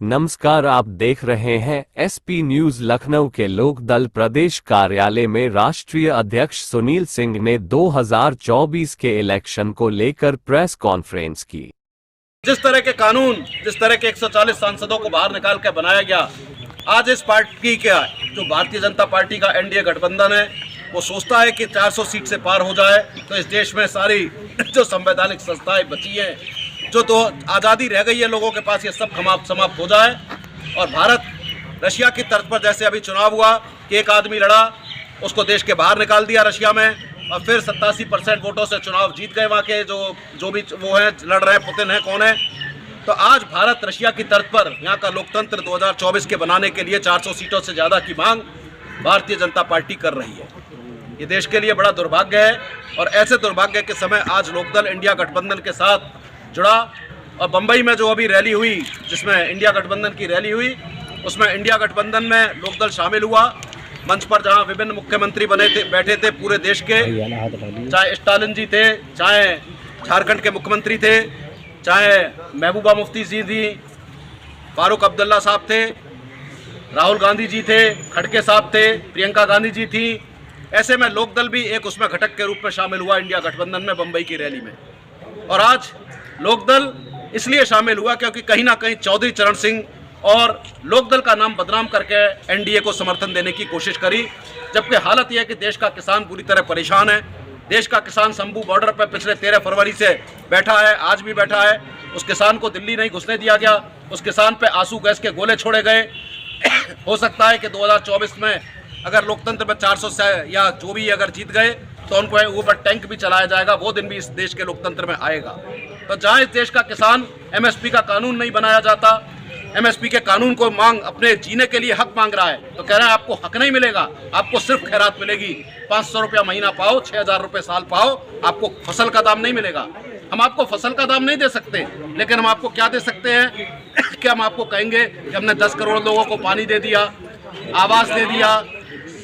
नमस्कार, आप देख रहे हैं एसपी न्यूज लखनऊ के लोकदल प्रदेश कार्यालय में राष्ट्रीय अध्यक्ष सुनील सिंह ने 2024 के इलेक्शन को लेकर प्रेस कॉन्फ्रेंस की। जिस तरह के कानून, जिस तरह के 140 सांसदों को बाहर निकाल कर बनाया गया, आज इस पार्टी का जो भारतीय जनता पार्टी का एनडीए गठबंधन है, वो सोचता है कि 400 सीट से पार हो जाए तो इस देश में सारी जो संवैधानिक संस्थाएं बची हैं, जो तो आज़ादी रह गई है लोगों के पास, ये सब समाप्त हो जाए। और भारत रशिया की तर्ज पर जैसे अभी चुनाव हुआ कि एक आदमी लड़ा, उसको देश के बाहर निकाल दिया रशिया में, और फिर 87% वोटों से चुनाव जीत गए वहाँ के जो भी वो हैं लड़ रहे हैं, पुतिन है कौन है। तो आज भारत रशिया की तर्ज पर यहाँ का लोकतंत्र 2024 के बनाने के लिए 400 सीटों से ज़्यादा की मांग भारतीय जनता पार्टी कर रही है। ये देश के लिए बड़ा दुर्भाग्य है, और ऐसे दुर्भाग्य के समय आज लोकदल इंडिया गठबंधन के साथ जुड़ा। और बम्बई में जो अभी रैली हुई, जिसमें इंडिया गठबंधन की रैली हुई, उसमें इंडिया गठबंधन में लोकदल शामिल हुआ। मंच पर जहां विभिन्न मुख्यमंत्री बैठे थे पूरे देश के, चाहे स्टालिन जी थे, चाहे झारखंड के मुख्यमंत्री थे, चाहे महबूबा मुफ्ती जी थी, फारूक अब्दुल्ला साहब थे, राहुल गांधी जी थे, खड़गे साहब थे, प्रियंका गांधी जी थी। ऐसे में लोकदल भी एक उसमें घटक के रूप में शामिल हुआ इंडिया गठबंधन में बम्बई की रैली में। और आज लोकदल इसलिए शामिल हुआ क्योंकि कहीं ना कहीं चौधरी चरण सिंह और लोकदल का नाम बदनाम करके एनडीए को समर्थन देने की कोशिश करी, जबकि हालत यह है कि देश का किसान पूरी तरह परेशान है। देश का किसान शंभू बॉर्डर पर पिछले 13 फरवरी से बैठा है, आज भी बैठा है। उस किसान को दिल्ली नहीं घुसने दिया गया, उस किसान पे आंसू गैस के गोले छोड़े गए। हो सकता है कि 2024 में अगर लोकतंत्र में 400 से या जो भी अगर जीत गए तो उनको ऊपर टैंक भी चलाया जाएगा, वो दिन भी इस देश के लोकतंत्र में आएगा। तो जहां इस देश का किसान एमएसपी का कानून नहीं बनाया जाता, एमएसपी के कानून को मांग अपने जीने के लिए हक मांग रहा है, तो कह रहा है आपको हक नहीं मिलेगा, आपको सिर्फ खैरात मिलेगी। 500 रुपया महीना पाओ, 6000 रुपये साल पाओ, आपको फसल का दाम नहीं मिलेगा। हम आपको फसल का दाम नहीं दे सकते, लेकिन हम आपको क्या दे सकते हैं कि हम आपको कहेंगे कि हमने 10 करोड़ लोगों को पानी दे दिया, आवास दे दिया,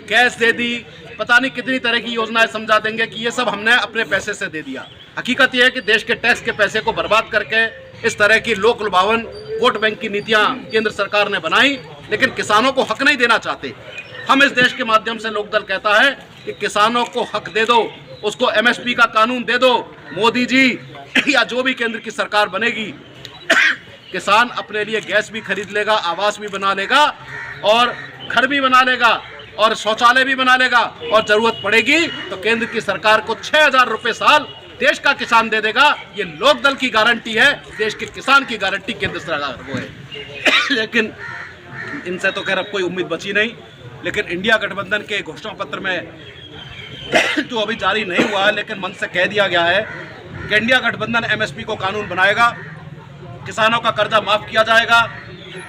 गैस दे दी, पता नहीं कितनी तरह की योजनाएं समझा देंगे कि ये सब हमने अपने पैसे से दे दिया। हकीकत यह है कि देश के टैक्स के पैसे को बर्बाद करके इस तरह की लोक लुभावन वोट बैंक की नीतियां केंद्र सरकार ने बनाई, लेकिन किसानों को हक नहीं देना चाहते। हम इस देश के माध्यम से लोकदल कहता है कि किसानों को हक दे दो, उसको एमएसपी का कानून दे दो। मोदी जी या जो भी केंद्र की सरकार बनेगी, किसान अपने लिए गैस भी खरीद लेगा, आवास भी बना लेगा, और घर भी बना लेगा, और शौचालय भी बना लेगा, और जरूरत पड़ेगी तो केंद्र की सरकार को 6000 रुपये साल देश का किसान दे देगा। ये लोकदल की गारंटी है, देश के किसान की गारंटी केंद्र सरकार को है। लेकिन इनसे तो खैर अब कोई उम्मीद बची नहीं। लेकिन इंडिया गठबंधन के घोषणा पत्र में जो अभी जारी नहीं हुआ है, लेकिन मन से कह दिया गया है कि इंडिया गठबंधन एमएसपी को कानून बनाएगा, किसानों का कर्जा माफ किया जाएगा,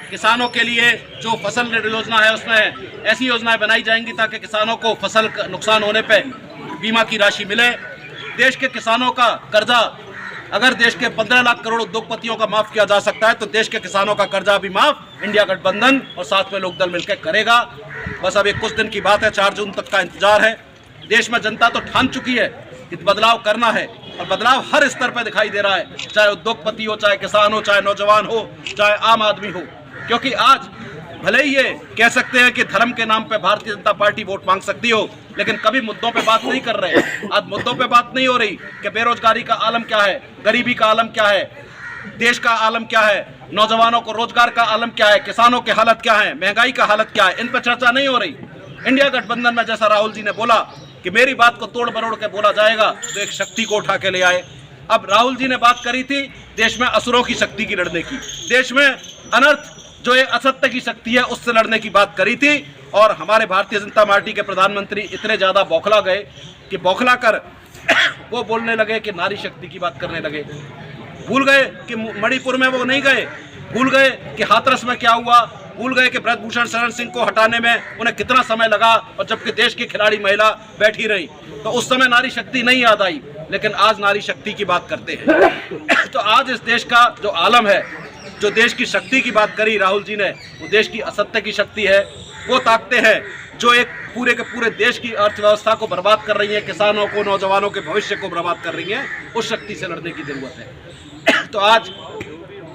किसानों के लिए जो फसल योजना है उसमें ऐसी योजनाएं बनाई जाएंगी ताकि किसानों को फसल का नुकसान होने पे बीमा की राशि मिले। देश के किसानों का कर्जा अगर देश के 15 लाख करोड़ उद्योगपतियों का माफ किया जा सकता है, तो देश के किसानों का कर्जा भी माफ इंडिया गठबंधन और साथ में लोकदल मिलकर करेगा। बस अब एक कुछ दिन की बात है, 4 जून तक का इंतजार है। देश में जनता तो ठान चुकी है कि बदलाव करना है, और बदलाव हर स्तर पर दिखाई दे रहा है, चाहे उद्योगपति हो, चाहे किसान हो, चाहे नौजवान हो, चाहे आम आदमी हो। क्योंकि आज भले ही ये कह सकते हैं कि धर्म के नाम पे भारतीय जनता पार्टी वोट मांग सकती हो, लेकिन कभी मुद्दों पे बात नहीं कर रहे। आज मुद्दों पे बात नहीं हो रही कि बेरोजगारी का आलम क्या है, गरीबी का आलम क्या है, देश का आलम क्या है, नौजवानों को रोजगार का आलम क्या है, किसानों की हालत क्या है, महंगाई का हालत क्या है, इन पर चर्चा नहीं हो रही। इंडिया गठबंधन में जैसा राहुल जी ने बोला कि मेरी बात को तोड़ मरोड़ के बोला जाएगा, तो एक शक्ति को उठा के ले आए। अब राहुल जी ने बात करी थी देश में असुरों की शक्ति की लड़ने की, देश में अनर्थ जो ये असत्य की शक्ति है उससे लड़ने की बात करी थी। और हमारे भारतीय जनता पार्टी के प्रधानमंत्री इतने ज्यादा बौखला गए कि बौखला कर वो बोलने लगे कि नारी शक्ति की बात करने लगे। भूल गए कि मणिपुर में वो नहीं गए, भूल गए कि हाथरस में क्या हुआ, भूल गए कि ब्रजभूषण शरण सिंह को हटाने में उन्हें कितना समय लगा, और जबकि देश की खिलाड़ी महिला बैठी रही तो उस समय नारी शक्ति नहीं याद आई। लेकिन आज नारी शक्ति की बात करते हैं। तो आज इस देश का जो आलम है, जो देश की शक्ति की बात करी राहुल जी ने, वो देश की असत्य की शक्ति है। वो ताकतें हैं जो एक पूरे के पूरे देश की अर्थव्यवस्था को बर्बाद कर रही है, किसानों को, नौजवानों के भविष्य को बर्बाद कर रही है। उस शक्ति से लड़ने की जरूरत है। तो आज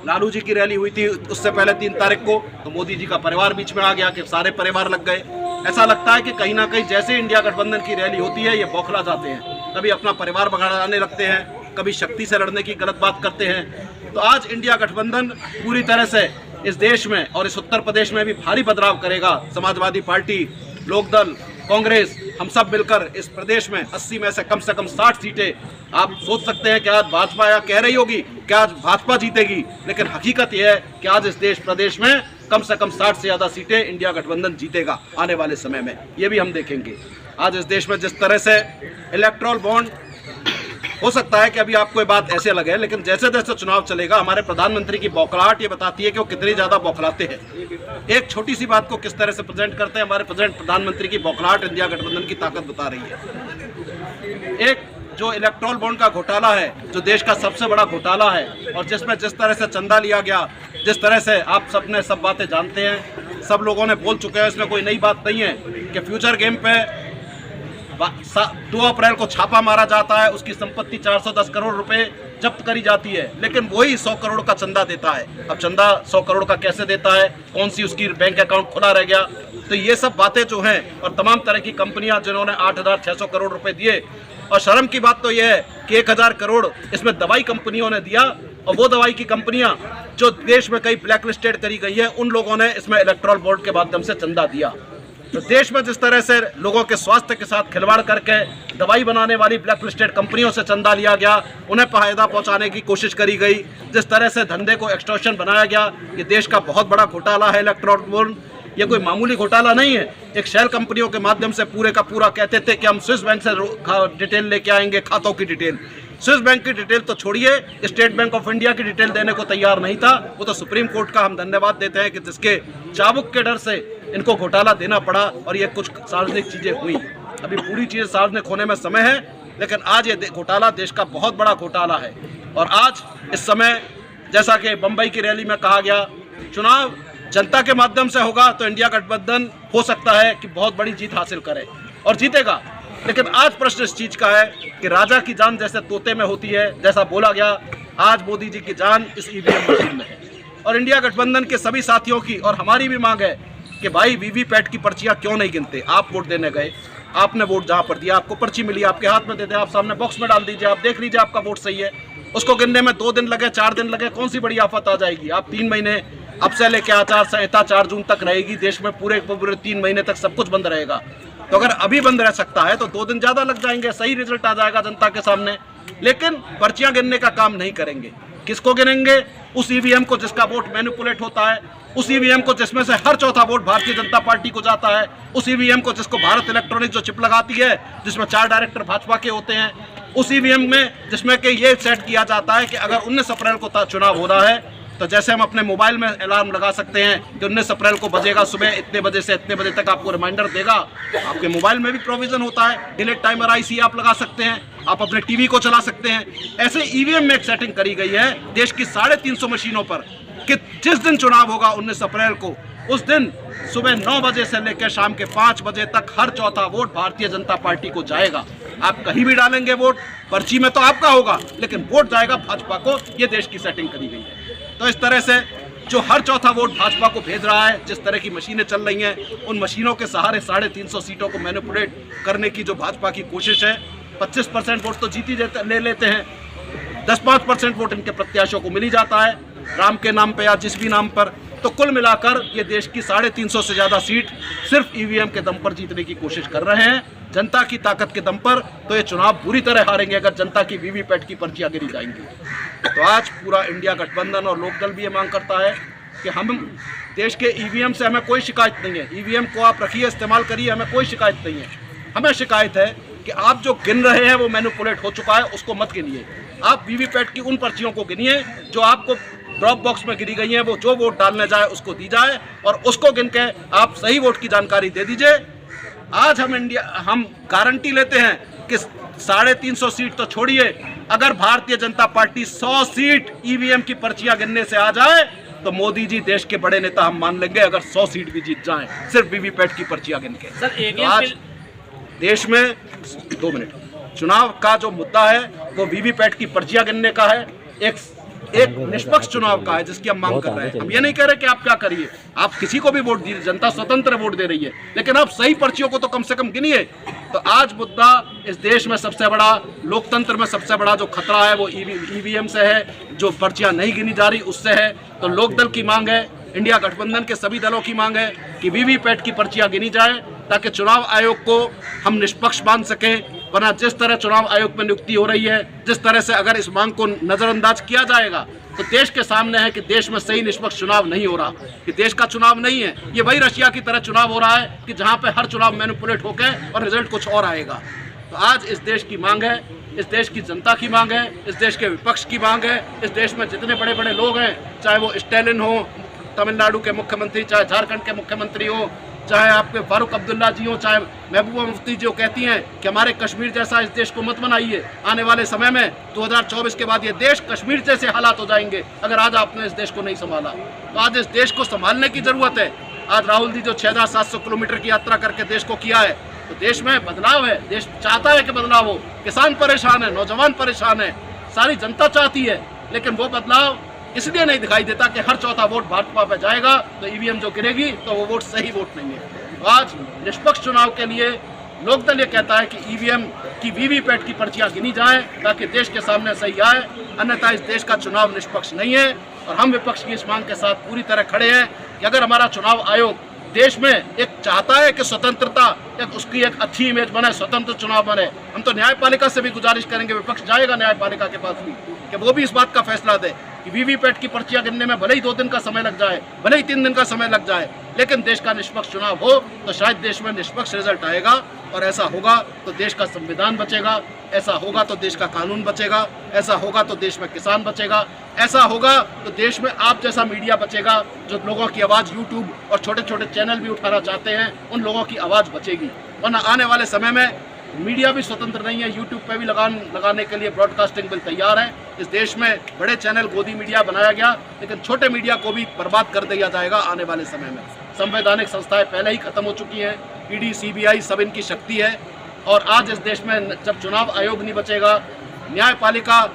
लालू जी की रैली हुई थी उससे पहले 3 तारीख को, तो मोदी जी का परिवार बीच में आ गया कि सारे परिवार लग गए। ऐसा लगता है कि कहीं ना कहीं जैसे इंडिया गठबंधन की रैली होती है ये बौखला जाते हैं, कभी अपना परिवार भगाने लगते हैं, कभी शक्ति से लड़ने की गलत बात करते हैं। तो आज इंडिया गठबंधन पूरी तरह से इस देश में और इस उत्तर प्रदेश में भी भारी बदलाव करेगा। समाजवादी पार्टी, लोकदल, कांग्रेस, हम सब मिलकर इस प्रदेश में 80 में से कम 60 सीटें, आप सोच सकते हैं कि आज भाजपा या कह रही होगी कि आज भाजपा जीतेगी, लेकिन हकीकत यह है कि आज इस प्रदेश में कम से कम 60 से ज़्यादा सीटें इंडिया गठबंधन जीतेगा आने वाले समय में। ये भी हम देखेंगे। आज इस देश में जिस तरह से इलेक्टोरल बॉन्ड, हो सकता है कि अभी आपको ये बात ऐसे लगे, लेकिन जैसे जैसे चुनाव चलेगा हमारे प्रधानमंत्री की बौखलाहट ये बताती है कि वो कितनी ज़्यादा बौखलाते हैं। एक छोटी सी बात को किस तरह से प्रेजेंट करते हैं हमारे प्रधानमंत्री की बौखलाहट इंडिया गठबंधन की ताकत बता रही है। एक जो इलेक्टोरल बॉन्ड का घोटाला है, जो देश का सबसे बड़ा घोटाला है, और जिसमें जिस तरह से चंदा लिया गया, जिस तरह से आप सब ने सब बातें जानते हैं, सब लोगों ने बोल चुके हैं, इसमें कोई नई बात नहीं है कि फ्यूचर गेम पे 2 अप्रैल को छापा मारा जाता है, उसकी संपत्ति 410 करोड़ रुपए जब्त करी जाती है, लेकिन वही 100 करोड़ का चंदा देता है। अब चंदा 100 करोड़ का कैसे देता है, कौन सी उसकी बैंक अकाउंट खुला रह गया, तो ये सब बातें जो हैं, और तमाम तरह की कंपनियां जिन्होंने 8,600 करोड़ रुपए दिए, और शर्म की बात तो यह है कि 1,000 करोड़ इसमें दवाई कंपनियों ने दिया, और वो दवाई की कंपनियां जो देश में कई ब्लैक लिस्टेड करी गई है, उन लोगों ने इसमें इलेक्टोरल बॉन्ड के माध्यम से चंदा दिया। तो देश में जिस तरह से लोगों के स्वास्थ्य के साथ खिलवाड़ करके दवाई बनाने वाली ब्लैक लिस्टेड कंपनियों से चंदा लिया गया, उन्हें फायदा पहुंचाने की कोशिश करी गई, जिस तरह से धंधे को एक्सटॉर्शन बनाया गया, ये देश का बहुत बड़ा घोटाला है इलेक्टोरल बॉन्ड। ये कोई मामूली घोटाला नहीं है। एक शेल कंपनियों के माध्यम से पूरे का पूरा कहते थे कि हम स्विस बैंक से डिटेल लेके आएंगे, खातों की डिटेल। स्विस बैंक की डिटेल तो छोड़िए, स्टेट बैंक ऑफ इंडिया की डिटेल देने को तैयार नहीं था। वो तो सुप्रीम कोर्ट का हम धन्यवाद देते हैं कि जिसके चाबुक के डर से इनको घोटाला देना पड़ा, और ये कुछ सार्वजनिक चीजें हुई। अभी पूरी चीजें सार्वजनिक होने में समय है, लेकिन आज ये घोटाला देश का बहुत बड़ा घोटाला है। और आज इस समय जैसा कि बम्बई की रैली में कहा गया, चुनाव जनता के माध्यम से होगा तो इंडिया गठबंधन हो सकता है कि बहुत बड़ी जीत हासिल करे और जीतेगा। लेकिन आज प्रश्न इस चीज का है कि राजा की जान जैसे तोते में होती है, जैसा बोला गया, आज मोदी जी की जान इस ईवीएम मशीन में है। और इंडिया गठबंधन के सभी साथियों की और हमारी भी मांग है कि भाई वीवीपैट की पर्चियां क्यों नहीं गिनते। आप वोट देने गए, आपने वोट जहां पर दिया, आपको पर्ची मिली, आपके हाथ में दे दें, आप सामने बॉक्स में डाल दीजिए, आप देख लीजिए आपका वोट सही है। उसको गिनने में 2 दिन लगे, 4 दिन लगे, कौन सी बड़ी आफत आ जाएगी। आप 3 महीने अब से लेके आचार संहिता 4 जून तक रहेगी, देश में पूरे 3 महीने तक सब कुछ बंद रहेगा। तो अगर अभी बंद रह सकता है तो 2 दिन ज्यादा लग जाएंगे, सही रिजल्ट आ जाएगा जनता के सामने। लेकिन पर्चियां गिनने का काम नहीं करेंगे। किसको गिनेंगे? उस ईवीएम को जिसका वोट मैनिपुलेट होता है, उस ईवीएम को जिसमें से हर चौथा वोट भारतीय जनता पार्टी को जाता है, उस ईवीएम को जिसको भारत इलेक्ट्रॉनिक जो चिप लगाती है, जिसमें 4 डायरेक्टर भाजपा के होते हैं, उस ईवीएम में जिसमें कि ये सेट किया जाता है कि अगर 19 अप्रैल को चुनाव होना है तो जैसे हम अपने मोबाइल में अलार्म लगा सकते हैं कि 19 अप्रैल को बजेगा, सुबह इतने बजे से इतने बजे तक आपको रिमाइंडर देगा। आपके मोबाइल में भी प्रोविजन होता है, डिलीट टाइमर आईसी आप लगा सकते हैं, आप अपने टीवी को चला सकते हैं। ऐसे ईवीएम में एक सेटिंग करी गई है देश की 350 मशीनों पर कि जिस दिन चुनाव होगा 19 अप्रैल को, उस दिन सुबह 9 बजे से लेकर शाम के 5 बजे तक हर चौथा वोट भारतीय जनता पार्टी को जाएगा। आप कहीं भी डालेंगे वोट, पर्ची में तो आपका होगा, लेकिन वोट जाएगा भाजपा को। ये देश की सेटिंग करी गई है। तो इस तरह से जो हर चौथा वोट भाजपा को भेज रहा है, जिस तरह की मशीनें चल रही हैं, उन मशीनों के सहारे 350 सीटों को मैनिपुलेट करने की जो भाजपा की कोशिश है, 25% वोट तो जीती ले लेते हैं, 10-5% वोट इनके प्रत्याशियों को मिल ही जाता है, राम के नाम पे या जिस भी नाम पर। तो कुल मिलाकर ये देश की 350 से ज़्यादा सीट सिर्फ ईवीएम के दम पर जीतने की कोशिश कर रहे हैं, जनता की ताकत के दम पर। तो ये चुनाव बुरी तरह हारेंगे अगर जनता की वीवीपैट की पर्चियां गिरी जाएंगी। तो आज पूरा इंडिया गठबंधन और लोकदल भी ये मांग करता है कि हम देश के ईवीएम से हमें कोई शिकायत नहीं है। ईवीएम को आप रखिए, इस्तेमाल करिए, हमें कोई शिकायत नहीं है। हमें शिकायत है कि आप जो गिन रहे हैं वो मैनिपुलेट हो चुका है, उसको मत गिनिए। आप वीवीपैट की उन पर्चियों को गिनिए जो आपको ड्रॉप बॉक्स में गिरी गई हैं, वो जो वोट डालने जाए उसको दी जाए और उसको गिन के आप सही वोट की जानकारी दे दीजिए। आज हम गारंटी लेते हैं कि 350 सीट तो छोड़िए, अगर Bharatiya Janata party 100 seat EVM की पर्चियां गिनने से आ जाए तो मोदी जी देश के बड़े नेता हम मान लेंगे, अगर 100 सीट भी जीत जाएं सिर्फ वीवीपैट की पर्चियां गिन के। तो आज देश में 2 मिनट चुनाव का जो मुद्दा है वो वीवीपैट की पर्चियां गिनने का है। एक एक निष्पक्ष चुनाव का है जिसकी हम मांग कर रहे हैं। हम ये नहीं कह रहे कि आप क्या करिए, आप किसी को भी वोट दीजिए, जनता स्वतंत्र वोट दे रही है, लेकिन आप सही पर्चियों को तो कम से कम गिनिए। तो आज मुद्दा इस देश में सबसे बड़ा, लोकतंत्र में सबसे बड़ा जो खतरा है वो ईवीएम से है, जो पर्चियां नहीं गिनी जा रही उससे है। तो लोकदल की मांग है, इंडिया गठबंधन के सभी दलों की मांग है कि वीवीपैट की पर्चियां गिनी जाए ताकि चुनाव आयोग को हम निष्पक्ष मान सकें। वरना जिस तरह चुनाव आयोग में नियुक्ति हो रही है, जिस तरह से अगर इस मांग को नजरअंदाज किया जाएगा तो देश के सामने है कि देश में सही निष्पक्ष चुनाव नहीं हो रहा, कि देश का चुनाव नहीं है। ये वही रशिया की तरह चुनाव हो रहा है कि जहां पे हर चुनाव मैनिपुलेट होकर और रिजल्ट कुछ और आएगा। तो आज इस देश की मांग है, इस देश की जनता की मांग है, इस देश के विपक्ष की मांग है, इस देश में जितने बड़े बड़े लोग हैं, चाहे वो स्टालिन हो तमिलनाडु के मुख्यमंत्री, चाहे झारखंड के मुख्यमंत्री हो, चाहे आपके फारूक अब्दुल्ला जी हो, चाहे महबूबा मुफ्ती जो कहती हैं कि हमारे कश्मीर जैसा इस देश को मत बनाइए, आने वाले समय में 2024 के बाद ये देश कश्मीर जैसे हालात हो जाएंगे अगर आज आपने इस देश को नहीं संभाला। तो आज इस देश को संभालने की जरूरत है। आज राहुल जी जो 6700 किलोमीटर की यात्रा करके देश को किया है, तो देश में बदलाव है, देश चाहता है कि बदलाव हो। किसान परेशान है, नौजवान परेशान है, सारी जनता चाहती है, लेकिन वो बदलाव इसलिए नहीं दिखाई देता कि हर चौथा वोट भाजपा पे जाएगा तो ईवीएम जो गिरेगी तो वो वोट सही वोट नहीं है। तो आज निष्पक्ष चुनाव के लिए लोकदल ये कहता है कि ईवीएम की वीवीपैट की पर्चियां गिनी जाएं ताकि देश के सामने सही आए, अन्यथा इस देश का चुनाव निष्पक्ष नहीं है। और हम विपक्ष की इस मांग के साथ पूरी तरह खड़े हैं कि अगर हमारा चुनाव आयोग देश में एक चाहता है कि स्वतंत्रता, एक उसकी एक अच्छी इमेज बने, स्वतंत्र चुनाव बने, हम तो न्यायपालिका से भी गुजारिश करेंगे, विपक्ष जाएगा न्यायपालिका के पास भी कि वो भी इस बात का फैसला दे कि वीवीपैट की पर्चियां गिनने में भले ही 2 दिन का समय लग जाए, भले ही 3 दिन का समय लग जाए, लेकिन देश का निष्पक्ष चुनाव हो तो शायद देश में निष्पक्ष रिजल्ट आएगा। और ऐसा होगा तो देश का संविधान बचेगा, ऐसा होगा तो देश का कानून बचेगा, ऐसा होगा तो देश में किसान बचेगा, ऐसा होगा तो देश में आप जैसा मीडिया बचेगा जो लोगों की आवाज़ यूट्यूब और छोटे छोटे चैनल भी उठाना चाहते हैं, उन लोगों की आवाज़ बचेगी। वरना आने वाले समय में मीडिया भी स्वतंत्र नहीं है, यूट्यूब पे भी लगाने के लिए ब्रॉडकास्टिंग बिल तैयार है। इस देश में बड़े चैनल गोदी मीडिया बनाया गया, लेकिन छोटे मीडिया को भी बर्बाद कर दिया जाएगा आने वाले समय में। संवैधानिक संस्थाएं पहले ही खत्म हो चुकी हैं, ईडी सीबीआई सब इनकी शक्ति है। और आज इस देश में जब चुनाव आयोग नहीं बचेगा, न्यायपालिका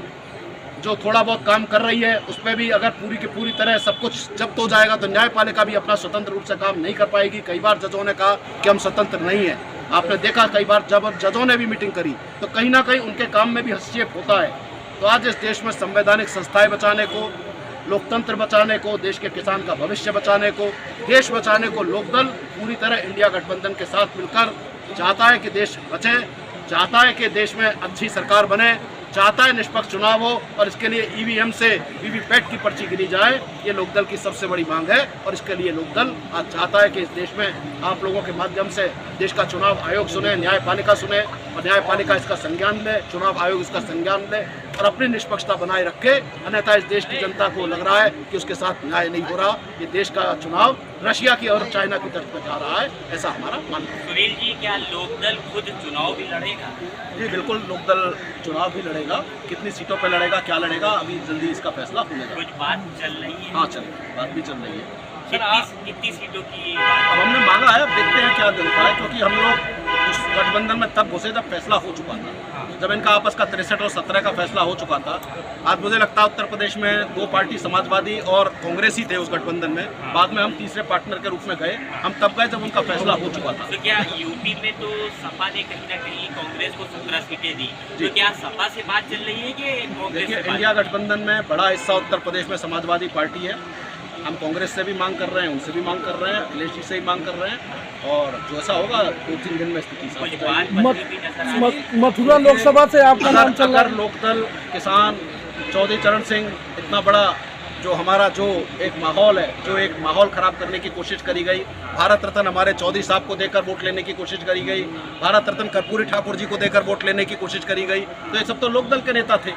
जो थोड़ा बहुत काम कर रही है उस पर भी अगर पूरी की पूरी तरह सब कुछ जब्त हो जाएगा तो न्यायपालिका भी अपना स्वतंत्र रूप से काम नहीं कर पाएगी। कई बार जजों ने कहा कि हम स्वतंत्र नहीं है, आपने देखा कई बार जब जजों ने भी मीटिंग करी तो कहीं ना कहीं उनके काम में भी हस्तक्षेप होता है। तो आज इस देश में संवैधानिक संस्थाएं बचाने को, लोकतंत्र बचाने को, देश के किसान का भविष्य बचाने को, देश बचाने को लोकदल पूरी तरह इंडिया गठबंधन के साथ मिलकर चाहता है कि देश बचे, चाहता है कि देश में अच्छी सरकार बने, चाहता है निष्पक्ष चुनाव हो और इसके लिए ईवीएम से वीवीपैट की पर्ची गिनी जाए। ये लोकदल की सबसे बड़ी मांग है और इसके लिए लोकदल आज चाहता है कि इस देश में आप लोगों के माध्यम से देश का चुनाव आयोग सुने, न्यायपालिका सुने और न्यायपालिका इसका संज्ञान ले, चुनाव आयोग इसका संज्ञान ले और अपनी निष्पक्षता बनाए रखे। अन्यथा इस देश की जनता को लग रहा है कि उसके साथ न्याय नहीं हो रहा, ये देश का चुनाव रशिया की और चाइना की तरफ जा रहा है, ऐसा हमारा मानना है। सुनील जी, क्या लोकदल खुद चुनाव भी लड़ेगा? जी बिल्कुल, लोकदल चुनाव भी लड़ेगा। कितनी सीटों पर लड़ेगा, क्या लड़ेगा, अभी जल्दी इसका फैसला होने लगा। कुछ बात चल रही है? हाँ चल रही है, बात भी चल रही है। कितनी सीटों की? अब हमने मांगा है, अब देखते हैं क्या दिलता है, क्योंकि हम लोग उस गठबंधन में तब घुसे जब फैसला हो चुका था, जब इनका आपस का 63 और 17 का फैसला हो चुका था। आज मुझे लगता है उत्तर प्रदेश में 2 पार्टी समाजवादी और कांग्रेस ही थे उस गठबंधन में, बाद में हम तीसरे पार्टनर के रूप में गए। हम तब गए जब उनका फैसला हो चुका था। तो क्या यूपी में तो सपा ने कहीं ना कहीं कांग्रेस को 17 सीटें दी, तो क्या सपा से बात चल रही है कि कांग्रेस? देखिए, इंडिया गठबंधन में बड़ा हिस्सा उत्तर प्रदेश में समाजवादी पार्टी है। हम कांग्रेस से भी मांग कर रहे हैं, उनसे भी मांग कर रहे हैं, अखिलेश जी से ही मांग कर रहे हैं और जो ऐसा होगा 2-3 दिन में स्थिति मथुरा लोकसभा से आपका नाम चल रहा है। लोकदल, किसान, चौधरी चरण सिंह, इतना बड़ा जो हमारा जो एक माहौल है, जो एक माहौल खराब करने की कोशिश करी गई, भारत रत्न हमारे चौधरी साहब को देकर वोट लेने की कोशिश करी गई, भारत रत्न कर्पूरी ठाकुर जी को देकर वोट लेने की कोशिश करी गई, तो ये सब तो लोकदल के नेता थे।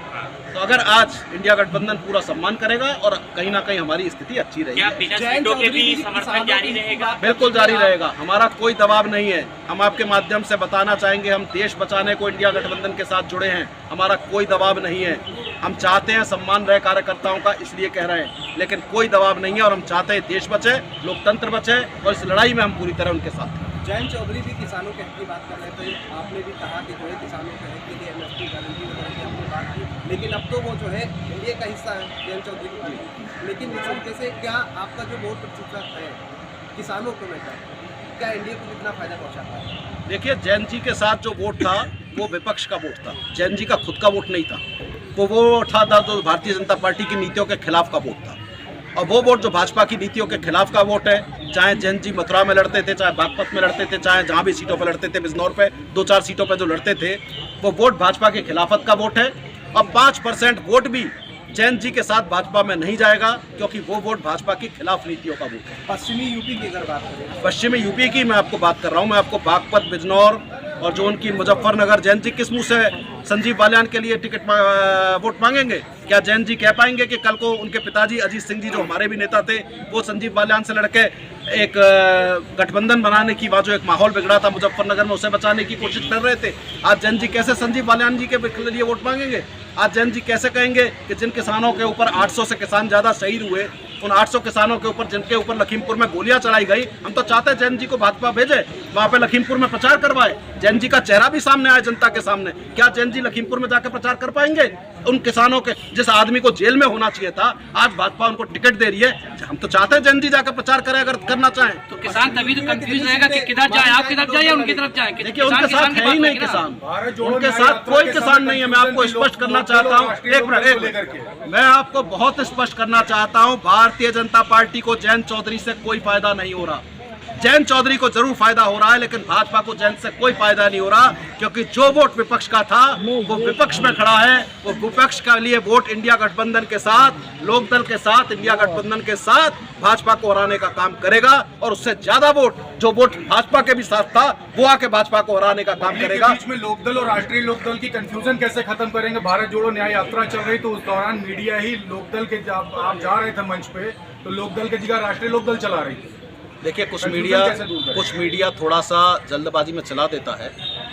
तो अगर आज इंडिया गठबंधन पूरा सम्मान करेगा और कहीं ना कहीं हमारी स्थिति अच्छी रहेगी। क्या बिना सीटों के भी समर्थन जारी रहेगा? बिल्कुल जारी रहेगा, हमारा कोई दबाव नहीं है। हम आपके माध्यम से बताना चाहेंगे, हम देश बचाने को इंडिया गठबंधन के साथ जुड़े हैं, हमारा कोई दबाव नहीं है। हम चाहते हैं सम्मान रहे कार्यकर्ताओं का, इसलिए कह रहे हैं, लेकिन कोई दबाव नहीं है और हम चाहते हैं देश बचे, लोकतंत्र बचे और इस लड़ाई में हम पूरी तरह उनके साथ हैं। जयंत चौधरी भी किसानों के हक की बात कर रहे थे। आपने भी कहा कि जो है किसानों के हक के लिए एमएसपी गारंटी वगैरह की हमने बात की, लेकिन अब तो वो जो है एनडीए का हिस्सा है जयंत चौधरी की। लेकिन इस तरीके से क्या आपका जो वोट प्रतिशत है किसानों को लेकर, क्या एनडीए को कितना फायदा पहुँचाता है? देखिए, जैन जी के साथ जो वोट था वो विपक्ष का वोट था, जैन जी का खुद का वोट नहीं था। वो वोट था जो भारतीय जनता पार्टी की नीतियों के खिलाफ का वोट था, और वो वोट जो भाजपा की नीतियों के खिलाफ का वोट है, चाहे जैन जी मथुरा में लड़ते थे, चाहे बागपत में लड़ते थे, चाहे जहाँ भी सीटों पर लड़ते थे, बिजनौर पे 2-4 सीटों पर जो लड़ते थे, वो वोट भाजपा के खिलाफत का वोट है। और 5% वोट भी जैन जी के साथ भाजपा में नहीं जाएगा, क्योंकि वो वोट भाजपा की खिलाफ नीतियों का वोट है। पश्चिमी यूपी की अगर बात करें, पश्चिमी यूपी की मैं आपको बात कर रहा हूँ, मैं आपको बागपत, बिजनौर और जो उनकी मुजफ्फरनगर, जैन जी किस मुंह से संजीव बालियान के लिए टिकट वोट मांगेंगे? क्या जैन जी कह पाएंगे कि कल को उनके पिताजी अजीत सिंह जी जो हमारे भी नेता थे, वो संजीव बालियान से लड़के एक गठबंधन बनाने की वहाँ जो एक माहौल बिगड़ा था मुजफ्फरनगर में, उसे बचाने की कोशिश कर रहे थे? आज जैन जी कैसे संजीव बालियान जी के लिए वोट मांगेंगे? आज जैन जी कैसे कहेंगे कि जिन किसानों के ऊपर 800 से किसान ज़्यादा शहीद हुए, उन 800 किसानों के ऊपर जिनके ऊपर लखीमपुर में गोलियां चलाई गई, हम तो चाहते हैं जैन जी को भाजपा भेजे, वहाँ पे लखीमपुर में प्रचार करवाए, जैन जी का चेहरा भी सामने आए जनता के सामने। क्या जैन जी लखीमपुर में जाकर प्रचार कर पाएंगे? उन किसानों के, जिस आदमी को जेल में होना चाहिए था, आज भाजपा उनको टिकट दे रही है। हम तो चाहते हैं जैन जी जाकर प्रचार करें, अगर करना चाहें तो किसान तभी तो कंफ्यूज रहेगा कि किधर जाए, आप किधर जाए या उनकी तरफ जाए। देखिए, उनके साथ है ही नहीं किसान, उनके साथ कोई किसान नहीं है। मैं आपको स्पष्ट करना चाहता हूँ, एक मिनट, मैं आपको बहुत स्पष्ट करना चाहता हूँ, भारतीय जनता पार्टी को जयंत चौधरी से कोई फायदा नहीं हो रहा। जयंत चौधरी को जरूर फायदा हो रहा है, लेकिन भाजपा को जयंत से कोई फायदा नहीं हो रहा, क्योंकि जो वोट विपक्ष का था वो विपक्ष में खड़ा है। वो विपक्ष के लिए वोट इंडिया गठबंधन के साथ, लोकदल के साथ, इंडिया गठबंधन के साथ भाजपा को हराने का काम करेगा, और उससे ज्यादा वोट जो वोट भाजपा के भी साथ था वो आके भाजपा को हराने का काम करेगा। बीच में लोकदल और राष्ट्रीय लोकदल की कंफ्यूजन कैसे खत्म करेंगे? भारत जोड़ो न्याय यात्रा चल रही, तो उस दौरान मीडिया ही लोकदल के, आप जा रहे थे मंच पे, तो लोकदल की जगह राष्ट्रीय लोकदल चला रही थी। देखिए, कुछ मीडिया थोड़ा सा जल्दबाजी में चला देता है,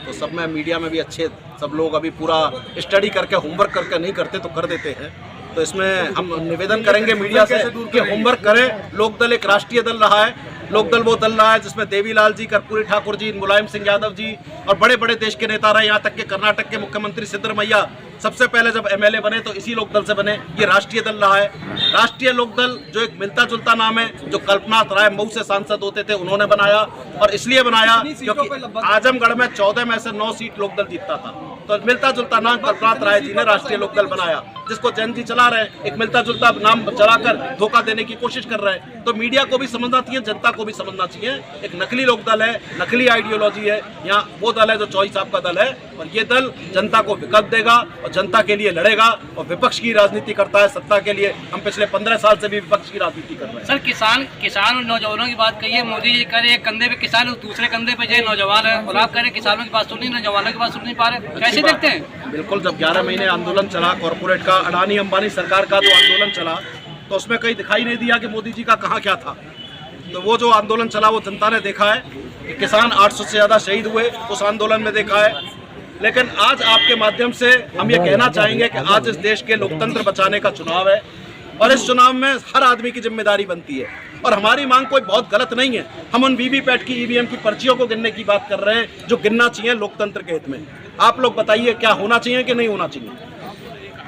तो सब में मीडिया में भी अच्छे सब लोग अभी पूरा स्टडी करके, होमवर्क करके नहीं करते तो कर देते हैं। तो इसमें हम निवेदन करेंगे मीडिया से कि होमवर्क करें। लोकदल एक राष्ट्रीय दल रहा है, लोकदल वो दल रहा है जिसमें देवीलाल जी, कर्पूरी ठाकुर जी, मुलायम सिंह यादव जी और बड़े बड़े देश के नेता रहे, यहाँ तक कि कर्नाटक के मुख्यमंत्री सिद्धरमैया सबसे पहले जब एमएलए बने तो इसी लोकदल से बने। ये राष्ट्रीय दल रहा है। राष्ट्रीय लोकदल जो एक मिलता जुलता नाम है, जो कल्पनाथ राय मऊ से सांसद होते थे उन्होंने बनाया, और इसलिए बनाया क्योंकि आजमगढ़ में 14 में से 9 सीट लोकदल जीतता था, तो मिलता जुलता नाम कल्पनाथ राय जी ने राष्ट्रीय लोकदल बनाया, जिसको जैन जी चला रहे हैं। एक मिलता जुलता नाम चलाकर धोखा देने की कोशिश कर रहे हैं। तो मीडिया को भी समझना चाहिए, जनता को भी समझना चाहिए, एक नकली लोकदल है, नकली आइडियोलॉजी है। यहाँ वो दल है जो चौधरी साहब का दल है, और ये दल जनता को विकल्प देगा और जनता के लिए लड़ेगा, और विपक्ष की राजनीति करता है सत्ता के लिए। हम पिछले 15 साल से भी विपक्ष की राजनीति कर रहे हैं। सर, किसान और नौजवानों की बात कही है, मोदी जी कह रहे हैं कंधे पे किसान, दूसरे कंधे पे जो नौजवान है, और आप कह रहे हैं किसानों की बात सुन नहीं, नौजवानों की बात सुन नहीं पा रहे, कैसे देखते हैं? बिल्कुल, जब 11 महीने आंदोलन चला कॉर्पोरेट का, अडानी अंबानी सरकार का जो आंदोलन चला, तो उसमें कहीं दिखाई नहीं दिया कि मोदी जी का कहाँ क्या था। तो वो जो आंदोलन चला वो जनता ने देखा है कि किसान 800 से ज़्यादा शहीद हुए, उस आंदोलन में देखा है। लेकिन आज आपके माध्यम से हम ये कहना चाहेंगे कि आज इस देश के लोकतंत्र बचाने का चुनाव है, और इस चुनाव में हर आदमी की जिम्मेदारी बनती है। और हमारी मांग कोई बहुत गलत नहीं है, हम उन वीवीपैट की, ईवीएम की पर्चियों को गिनने की बात कर रहे हैं जो गिनना चाहिए लोकतंत्र के हित में। आप लोग बताइए क्या होना चाहिए कि नहीं होना चाहिए?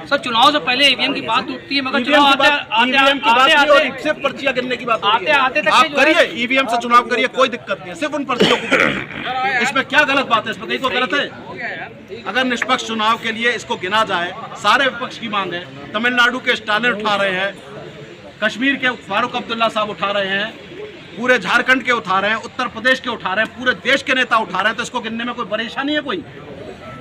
सर, चुनाव से पहले ईवीएम की बात उठती है, मगर ईवीएम की बात और सिर्फ पर्चियां गिनने की बात होती है। आप करिए, ईवीएम से चुनाव करिए, कोई दिक्कत नहीं है, सिर्फ उन पर्चियों को करिए। इसमें क्या गलत बात है? इसमें कहीं तो गलत है? अगर निष्पक्ष चुनाव के लिए इसको गिना जाए, सारे विपक्ष की मांग है। तमिलनाडु के स्टालिन उठा रहे हैं, कश्मीर के फारूक अब्दुल्ला साहब उठा रहे हैं, पूरे झारखंड के उठा रहे हैं, उत्तर प्रदेश के उठा रहे हैं, पूरे देश के नेता उठा रहे हैं, तो इसको गिनने में कोई परेशानी है? कोई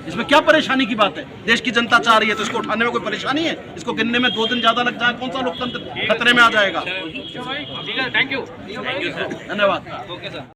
इसमें क्या परेशानी की बात है? देश की जनता चाह रही है तो इसको उठाने में कोई परेशानी है? इसको गिनने में 2 दिन ज्यादा लग जाए, कौन सा लोकतंत्र खतरे में आ जाएगा? ठीक है, थैंक यू, धन्यवाद।